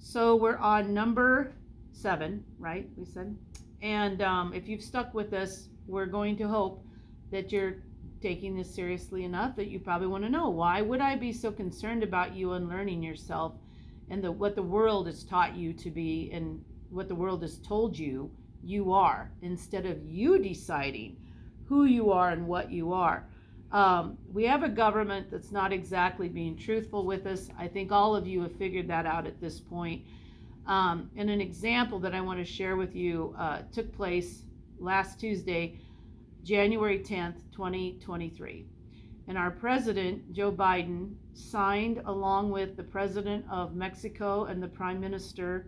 So we're on number 7, right? We said. And if you've stuck with us, we're going to hope that you're taking this seriously enough that you probably want to know, why would I be so concerned about you unlearning yourself and what the world has taught you to be and what the world has told you you are, instead of you deciding who you are and what you are. We have a government that's not exactly being truthful with us. I think all of you have figured that out at this point. And an example that I want to share with you took place last Tuesday, January 10th, 2023. And our president, Joe Biden, signed, along with the president of Mexico and the prime minister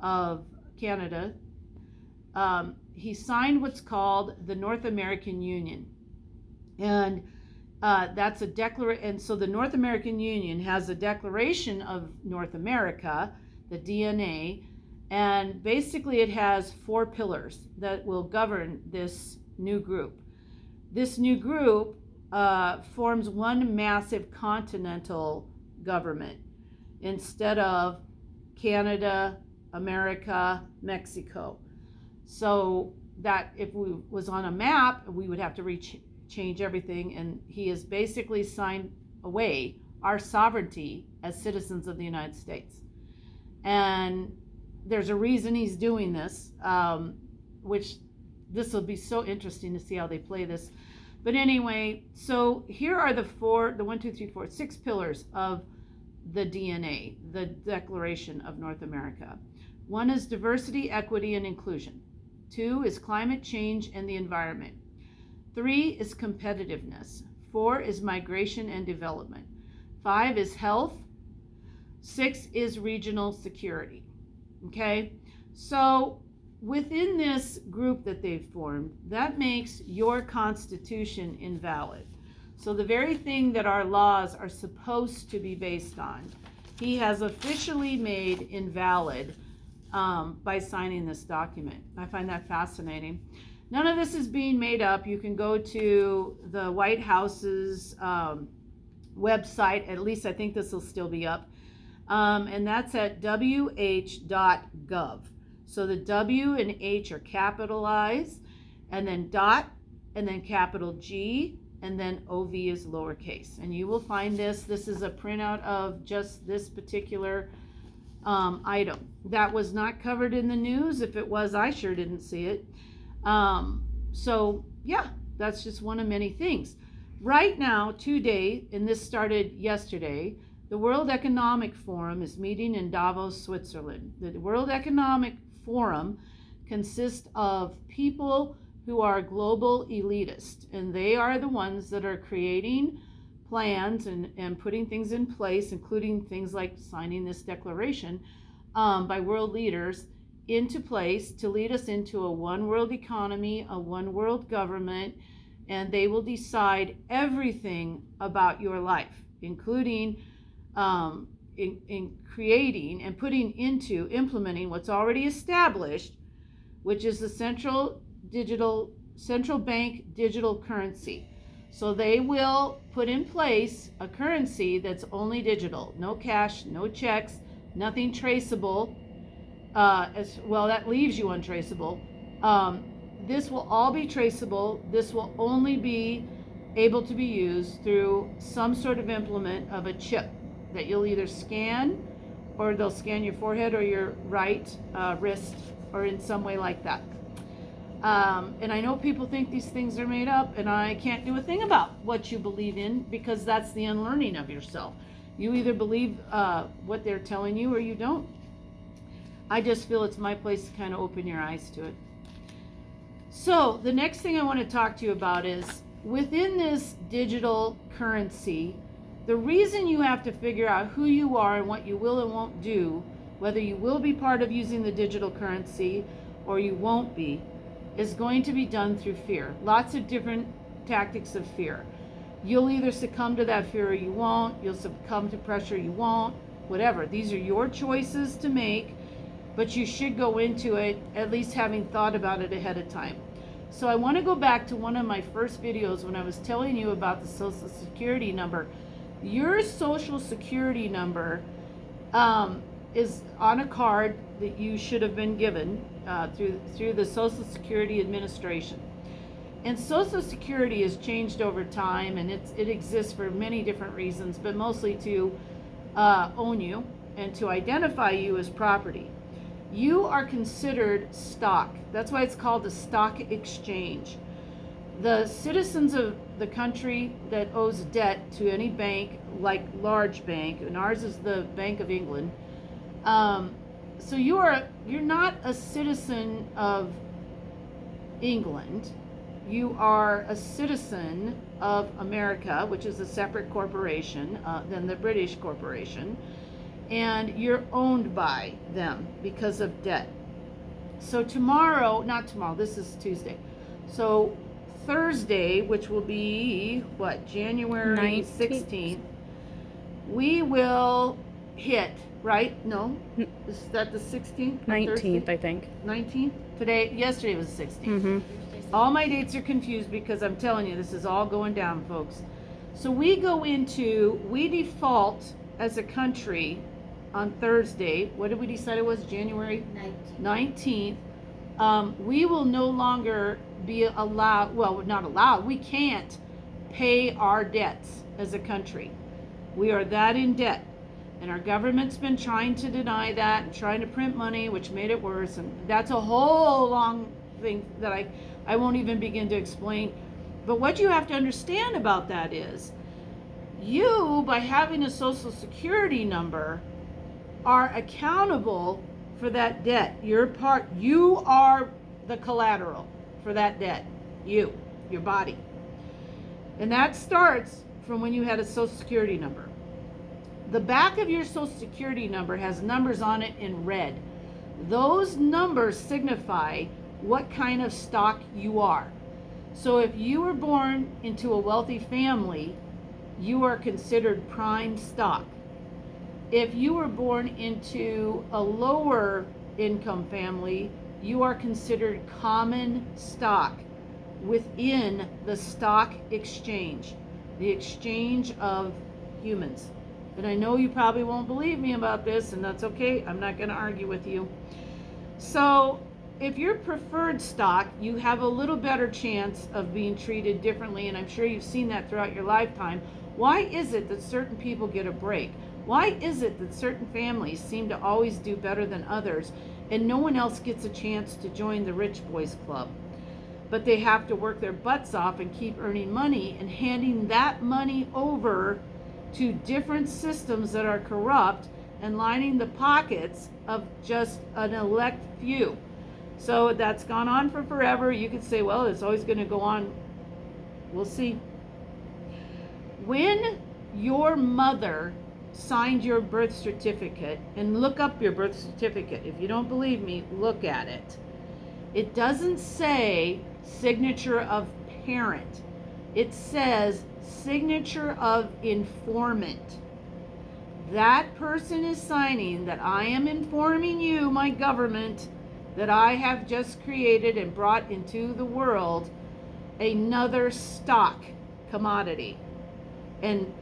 of Canada, he signed what's called the North American Union. And that's a declaration. And so the North American Union has a Declaration of North America, the DNA, and basically it has 4 pillars that will govern this new group. This new group forms one massive continental government instead of Canada, America, Mexico. So that if we was on a map, we would have to change everything, and he has basically signed away our sovereignty as citizens of the United States. And there's a reason he's doing this, which this will be so interesting to see how they play this. But anyway, so here are the 6 pillars of the DNA, the Declaration of North America. 1 is diversity, equity, and inclusion. 2 is climate change and the environment. 3 is competitiveness. 4 is migration and development. 5 is health. 6 is regional security. Okay, so within this group that they've formed, that makes your Constitution invalid. So the very thing that our laws are supposed to be based on, he has officially made invalid by signing this document. I find that fascinating. None of this is being made up. You can go to the White House's website. At least I think this will still be up. And that's at wh.gov. So the W and H are capitalized, and then dot, and then capital G, and then OV is lowercase. And you will find this. This is a printout of just this particular item. That was not covered in the news. If it was, I sure didn't see it. So yeah, that's just one of many things. Right now, today, and this started yesterday, the World Economic Forum is meeting in Davos, Switzerland. The World Economic Forum consists of people who are global elitists, and they are the ones that are creating plans and putting things in place, including things like signing this declaration by world leaders into place to lead us into a one world economy, a one world government, and they will decide everything about your life, including in creating and putting into implementing what's already established, which is the central bank digital currency. So they will put in place a currency that's only digital, no cash, no checks, nothing traceable. As well, that leaves you untraceable. This will all be traceable. This will only be able to be used through some sort of implement of a chip that you'll either scan, or they'll scan your forehead or your right wrist, or in some way like that. And I know people think these things are made up, and I can't do a thing about what you believe in, because that's the unlearning of yourself. You either believe what they're telling you or you don't. I just feel it's my place to kind of open your eyes to it. So the next thing I want to talk to you about is, within this digital currency, the reason you have to figure out who you are and what you will and won't do, whether you will be part of using the digital currency or you won't be, is going to be done through fear. Lots of different tactics of fear. You'll either succumb to that fear or you won't. You'll succumb to pressure, you won't. Whatever. These are your choices to make, but you should go into it at least having thought about it ahead of time. So I want to go back to one of my first videos when I was telling you about the Social Security number. Your Social Security number is on a card that you should have been given through the Social Security Administration. And Social Security has changed over time, and it exists for many different reasons, but mostly to own you and to identify you as property. You are considered stock. That's why it's called a stock exchange. The citizens of the country that owes debt to any bank, like large bank, and ours is the Bank of England. So you're not a citizen of England. You are a citizen of America, which is a separate corporation than the British corporation, and you're owned by them because of debt. So not tomorrow, this is Tuesday. So Thursday, which will be January 16th, we will hit, right? No? Is that the 16th? 19th, I think. 19th? Yesterday was the 16th. Mm-hmm. All my dates are confused because I'm telling you, this is all going down, folks. So we default as a country on Thursday. What did we decide it was? January 19th. We will no longer be allowed, not allowed, we can't pay our debts as a country. We are that in debt. And our government's been trying to deny that and trying to print money, which made it worse. And that's a whole long thing that I won't even begin to explain. But what you have to understand about that is, you, by having a Social Security number, are accountable for that debt. You are the collateral for that debt. Your body. And that starts from when you had a Social Security number. The back of your Social Security number has numbers on it in red. Those numbers signify what kind of stock you are. So if you were born into a wealthy family, you are considered prime stock. If you were born into a lower income family, you are considered common stock within the stock exchange, the exchange of humans. And I know you probably won't believe me about this, and that's okay. I'm not going to argue with you. So if you're preferred stock, you have a little better chance of being treated differently, and I'm sure you've seen that throughout your lifetime. Why is it that certain people get a break? Why is it that certain families seem to always do better than others, and no one else gets a chance to join the rich boys club? But they have to work their butts off and keep earning money and handing that money over to different systems that are corrupt and lining the pockets of just an elect few. So that's gone on for forever. You could say, well, it's always going to go on. We'll see. When your mother signed your birth certificate, and look up your birth certificate. If you don't believe me, look at it. It doesn't say signature of parent. It says signature of informant. That person is signing that I am informing you, my government, that I have just created and brought into the world another stock commodity. And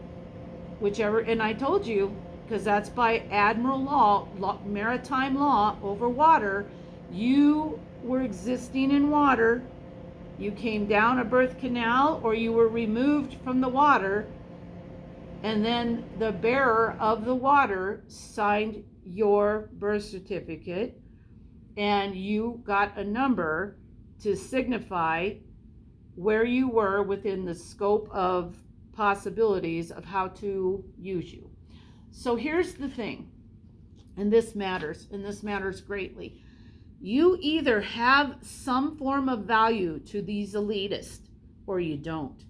I told you, because that's by admiral law, maritime law over water, you were existing in water. You came down a birth canal, or you were removed from the water, and then the bearer of the water signed your birth certificate, and you got a number to signify where you were within the scope of possibilities of how to use you. So here's the thing, and this matters greatly. You either have some form of value to these elitists, or you don't.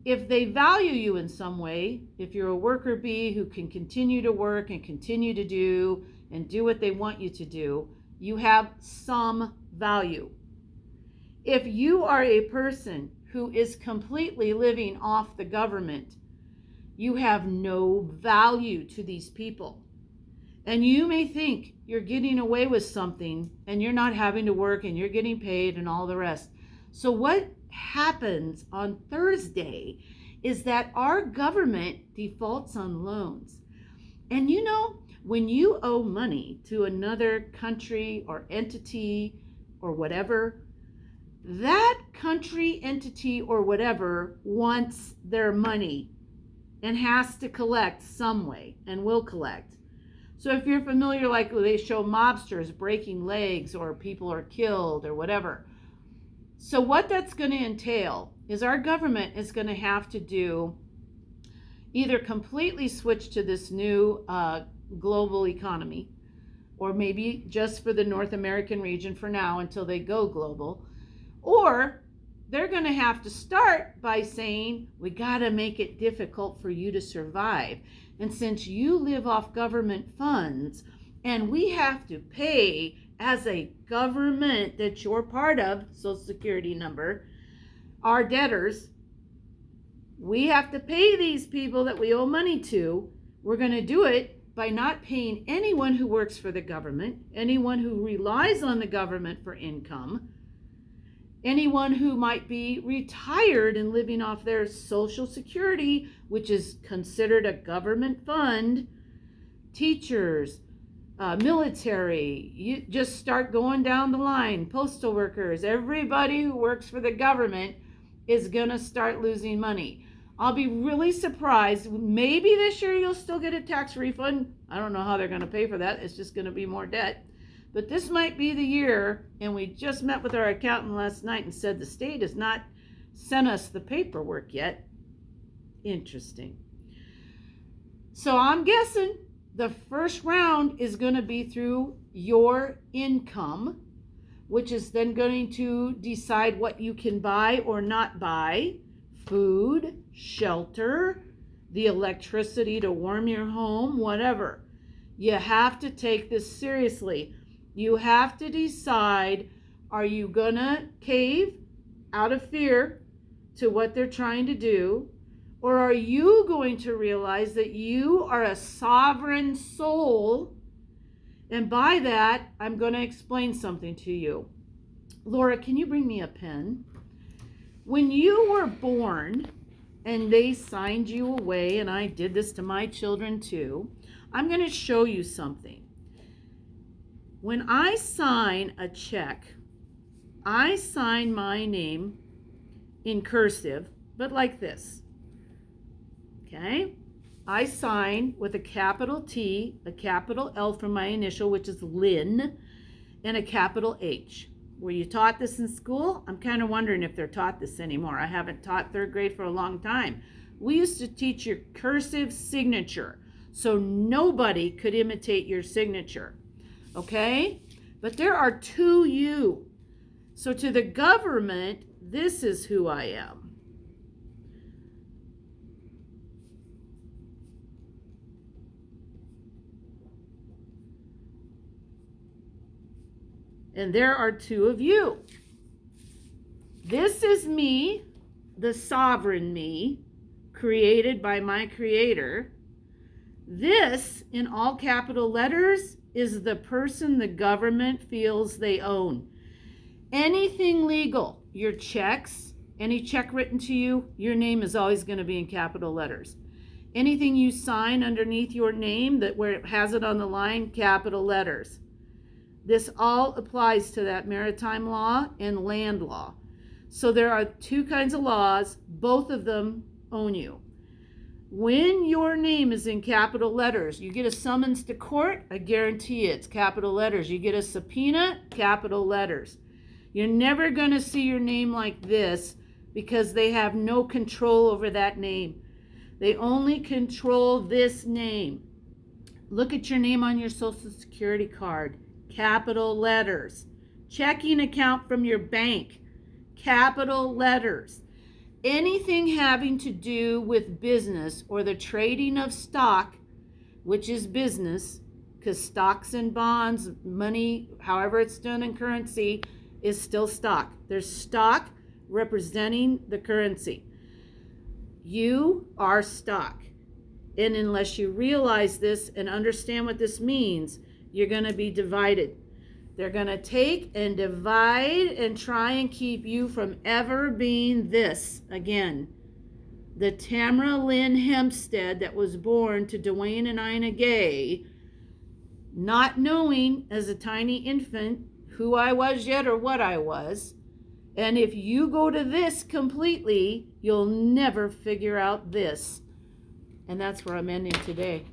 If they value you in some way, if you're a worker bee who can continue to work and continue to do what they want you to do, you have some value. If you are a person who is completely living off the government, you have no value to these people. And you may think you're getting away with something and you're not having to work and you're getting paid and all the rest. So what happens on Thursday is that our government defaults on loans. And When you owe money to another country or entity or whatever, that country, entity, or whatever wants their money and has to collect some way and will collect. So if you're familiar, like they show mobsters breaking legs or people are killed or whatever. So what that's going to entail is our government is going to have to do either completely switch to this new global economy, or maybe just for the North American region for now until they go global, or they're going to have to start by saying, we got to make it difficult for you to survive. And since you live off government funds and we have to pay as a government that you're part of, Social Security number, our debtors, we have to pay these people that we owe money to. We're going to do it by not paying anyone who works for the government, anyone who relies on the government for income, anyone who might be retired and living off their Social Security, which is considered a government fund, teachers, military, you just start going down the line, postal workers, everybody who works for the government is going to start losing money. I'll be really surprised. Maybe this year you'll still get a tax refund. I don't know how they're going to pay for that. It's just going to be more debt. But this might be the year, and we just met with our accountant last night and said the state has not sent us the paperwork yet. Interesting. So I'm guessing the first round is going to be through your income, which is then going to decide what you can buy or not buy. Food, shelter, the electricity to warm your home, whatever. You have to take this seriously. You have to decide, are you gonna cave out of fear to what they're trying to do? Or are you going to realize that you are a sovereign soul? And by that, I'm going to explain something to you. Laura, can you bring me a pen? When you were born and they signed you away, and I did this to my children too, I'm going to show you something. When I sign a check, I sign my name in cursive, but like this. Okay? I sign with a capital T, a capital L for my initial, which is Lynn, and a capital H. Were you taught this in school? I'm kind of wondering if they're taught this anymore. I haven't taught third grade for a long time. We used to teach your cursive signature, so nobody could imitate your signature. Okay? But there are two you. So to the government, this is who I am. And there are two of you. This is me, the sovereign me, created by my creator. This, in all capital letters, is the person the government feels they own. Anything legal, your checks, any check written to you, your name is always going to be in capital letters. Anything you sign underneath your name, that where it has it on the line, capital letters. This all applies to that maritime law and land law. So there are two kinds of laws. Both of them own you. When your name is in capital letters, you get a summons to court, I guarantee it's capital letters. You get a subpoena, capital letters. You're never going to see your name like this because they have no control over that name. They only control this name. Look at your name on your Social Security card. Capital letters. Checking account from your bank, capital letters. Anything having to do with business or the trading of stock, which is business, because stocks and bonds, money, however it's done in currency, is still stock. There's stock representing the currency. You are stock. And unless you realize this and understand what this means, you're going to be divided. They're going to take and divide and try and keep you from ever being this again. The Tamara Lynn Hempstead that was born to Dwayne and Ina Gay not knowing as a tiny infant who I was yet or what I was. And if you go to this completely, you'll never figure out this. And that's where I'm ending today.